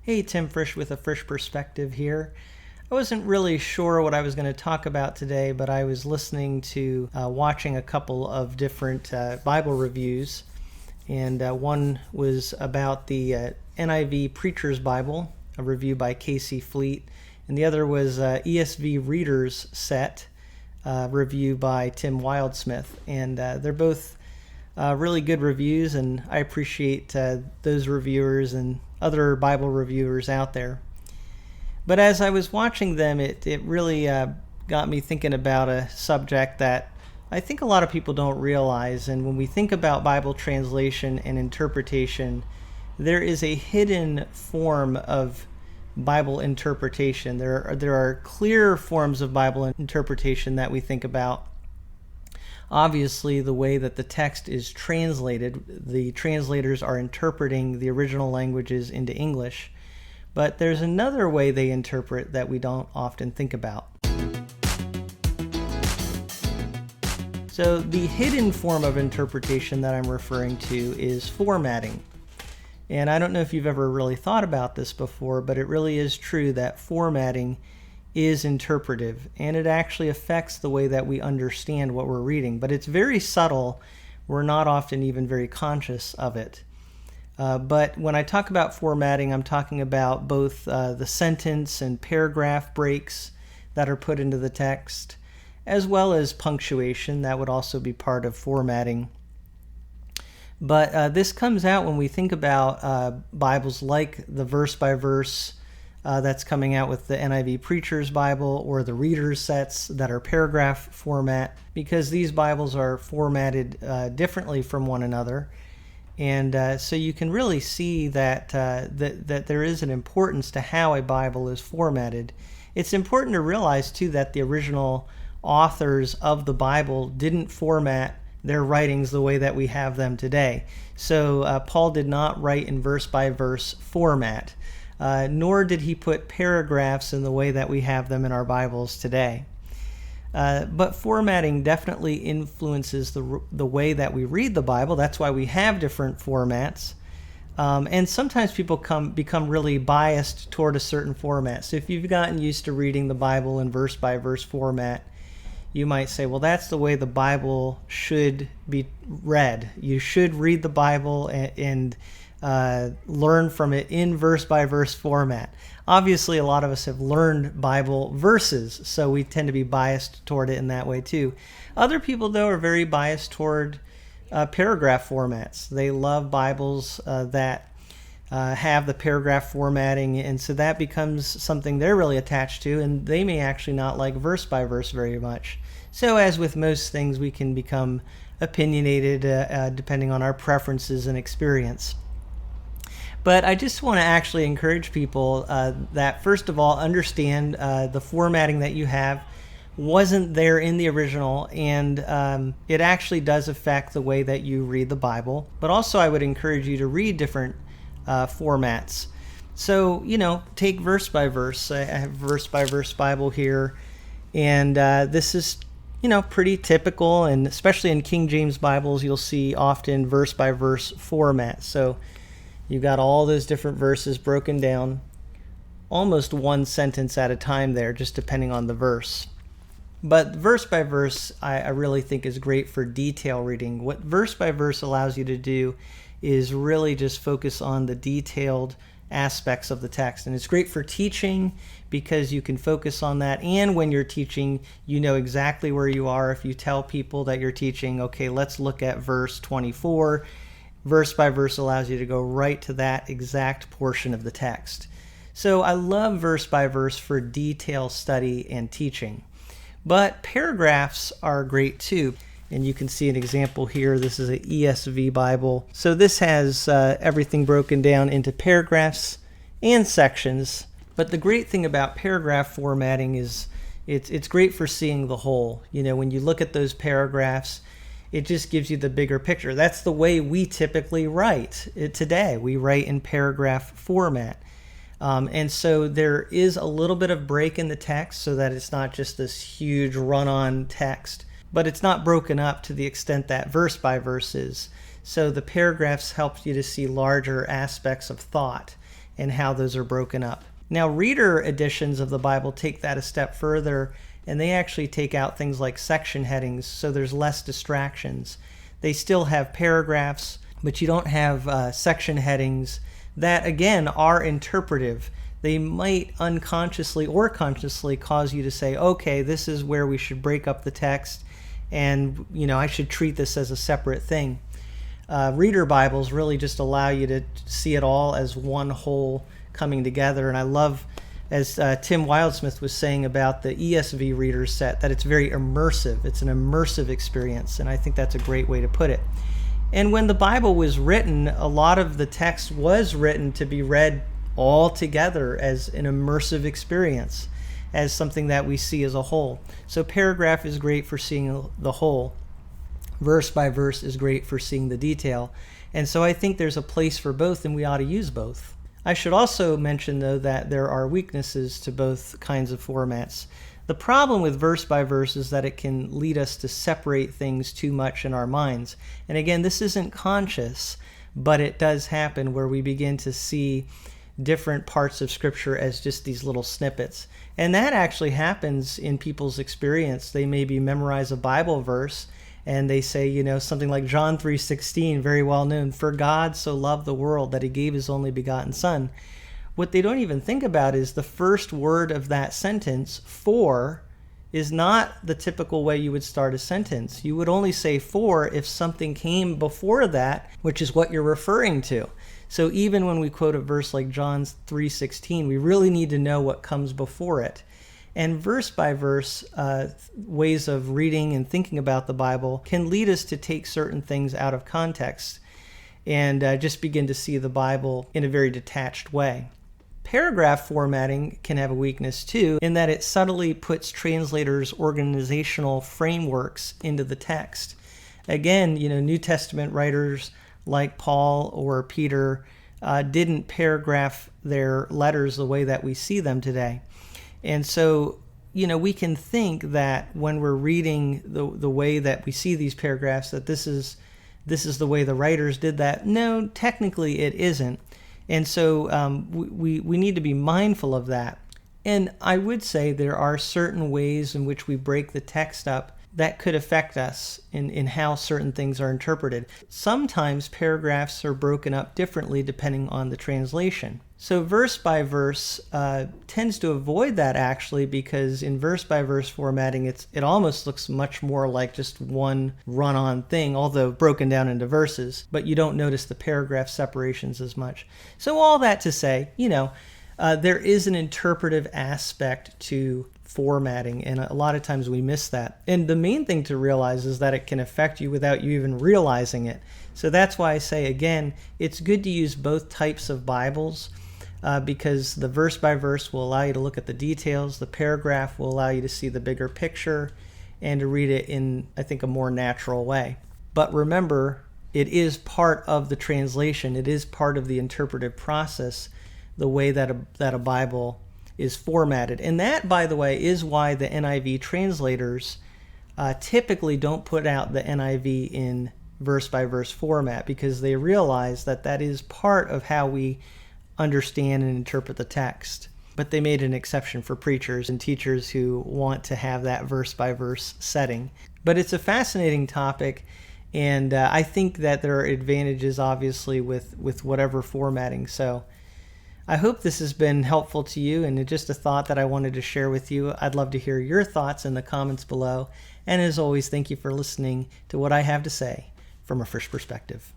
Hey, Tim Frisch with a Frisch Perspective here. I wasn't really sure what I was going to talk about today, but I was listening to, watching a couple of different Bible reviews, and one was about the NIV Preacher's Bible, a review by Casey Fleet, and the other was ESV Reader's Set, review by Tim Wildsmith, and they're both really good reviews, and I appreciate those reviewers and other Bible reviewers out there. But as I was watching them, it really got me thinking about a subject that I think a lot of people don't realize. And when we think about Bible translation and interpretation, there is a hidden form of Bible interpretation. There are clear forms of Bible interpretation that we think about. Obviously, the way that the text is translated, the translators are interpreting the original languages into English. But there's another way they interpret that we don't often think about. So the hidden form of interpretation that I'm referring to is formatting. And I don't know if you've ever really thought about this before, but it really is true that formatting is interpretive, and it actually affects the way that we understand what we're reading. But it's very subtle. We're not often even very conscious of it. But when I talk about formatting, I'm talking about both the sentence and paragraph breaks that are put into the text, as well as punctuation. That would also be part of formatting. But this comes out when we think about Bibles like the verse-by-verse that's coming out with the NIV Preacher's Bible, or the Reader's Sets that are paragraph format, because these Bibles are formatted differently from one another. And so you can really see that there is an importance to how a Bible is formatted. It's important to realize, too, that the original authors of the Bible didn't format their writings the way that we have them today. So Paul did not write in verse-by-verse format, nor did he put paragraphs in the way that we have them in our Bibles today. But formatting definitely influences the way that we read the Bible. That's why we have different formats. And sometimes people become really biased toward a certain format. So if you've gotten used to reading the Bible in verse-by-verse format, you might say, well, that's the way the Bible should be read. You should read the Bible and learn from it in verse-by-verse format. Obviously, a lot of us have learned Bible verses, so we tend to be biased toward it in that way too. Other people, though, are very biased toward paragraph formats. They love Bibles that have the paragraph formatting, and so that becomes something they're really attached to, and they may actually not like verse-by-verse very much. So as with most things, we can become opinionated depending on our preferences and experience. But I just want to actually encourage people that, first of all, understand the formatting that you have wasn't there in the original, and it actually does affect the way that you read the Bible. But also, I would encourage you to read different formats. So, take verse by verse. I have verse-by-verse Bible here, and this is, pretty typical, and especially in King James Bibles, you'll see often verse-by-verse format. So you've got all those different verses broken down, almost one sentence at a time there, just depending on the verse. But verse by verse, I really think is great for detail reading. What verse by verse allows you to do is really just focus on the detailed aspects of the text. And it's great for teaching because you can focus on that. And when you're teaching, you know exactly where you are. If you tell people that you're teaching, okay, let's look at verse 24, verse by verse allows you to go right to that exact portion of the text. So I love verse by verse for detail study and teaching. But paragraphs are great too. And you can see an example here. This is an ESV Bible. So this has everything broken down into paragraphs and sections. But the great thing about paragraph formatting is it's great for seeing the whole. When you look at those paragraphs, it just gives you the bigger picture. That's the way we typically write today. We write in paragraph format. And so there is a little bit of break in the text so that it's not just this huge run-on text, but it's not broken up to the extent that verse by verse is. So the paragraphs help you to see larger aspects of thought. and how those are broken up. Now, reader editions of the Bible take that a step further, and they actually take out things like section headings, so there's less distractions. They still have paragraphs, but you don't have section headings that, again, are interpretive. They might unconsciously or consciously cause you to say, okay, this is where we should break up the text, and I should treat this as a separate thing. Reader Bibles really just allow you to see it all as one whole coming together. And I love, as Tim Wildsmith was saying about the ESV reader set, that it's very immersive. It's an immersive experience, and I think that's a great way to put it. And when the Bible was written, a lot of the text was written to be read all together as an immersive experience, as something that we see as a whole. So paragraph is great for seeing the whole. Verse by verse is great for seeing the detail. And so I think there's a place for both, and we ought to use both. I should also mention, though, that there are weaknesses to both kinds of formats. The problem with verse by verse is that it can lead us to separate things too much in our minds. And again, this isn't conscious, but it does happen where we begin to see different parts of Scripture as just these little snippets. And that actually happens in people's experience. They maybe memorize a Bible verse, and they say, something like John 3:16, very well known, "For God so loved the world that he gave his only begotten Son." What they don't even think about is the first word of that sentence, "for," is not the typical way you would start a sentence. You would only say "for" if something came before that, which is what you're referring to. So even when we quote a verse like John 3:16, we really need to know what comes before it. And verse by verse ways of reading and thinking about the Bible can lead us to take certain things out of context and just begin to see the Bible in a very detached way. Paragraph formatting can have a weakness too, in that it subtly puts translators' organizational frameworks into the text. Again, New Testament writers like Paul or Peter didn't paragraph their letters the way that we see them today. And so, we can think that when we're reading the way that we see these paragraphs, that this is the way the writers did that. No, technically it isn't. And so we need to be mindful of that. And I would say there are certain ways in which we break the text up that could affect us in how certain things are interpreted. Sometimes paragraphs are broken up differently depending on the translation. So verse by verse tends to avoid that, actually, because in verse by verse formatting, it almost looks much more like just one run-on thing, although broken down into verses, but you don't notice the paragraph separations as much. So all that to say, there is an interpretive aspect to formatting, and a lot of times we miss that. And the main thing to realize is that it can affect you without you even realizing it. So that's why I say, again, it's good to use both types of Bibles because the verse by verse will allow you to look at the details. The paragraph will allow you to see the bigger picture and to read it in, I think, a more natural way. But remember, it is part of the translation. It is part of the interpretive process, the way that a Bible is formatted. And that, by the way, is why the NIV translators typically don't put out the NIV in verse by verse format, because they realize that that is part of how we understand and interpret the text. But they made an exception for preachers and teachers who want to have that verse by verse setting. But it's a fascinating topic, and I think that there are advantages, obviously, with whatever formatting. So I hope this has been helpful to you, and it's just a thought that I wanted to share with you. I'd love to hear your thoughts in the comments below. And as always, thank you for listening to what I have to say from a Fresh Perspective.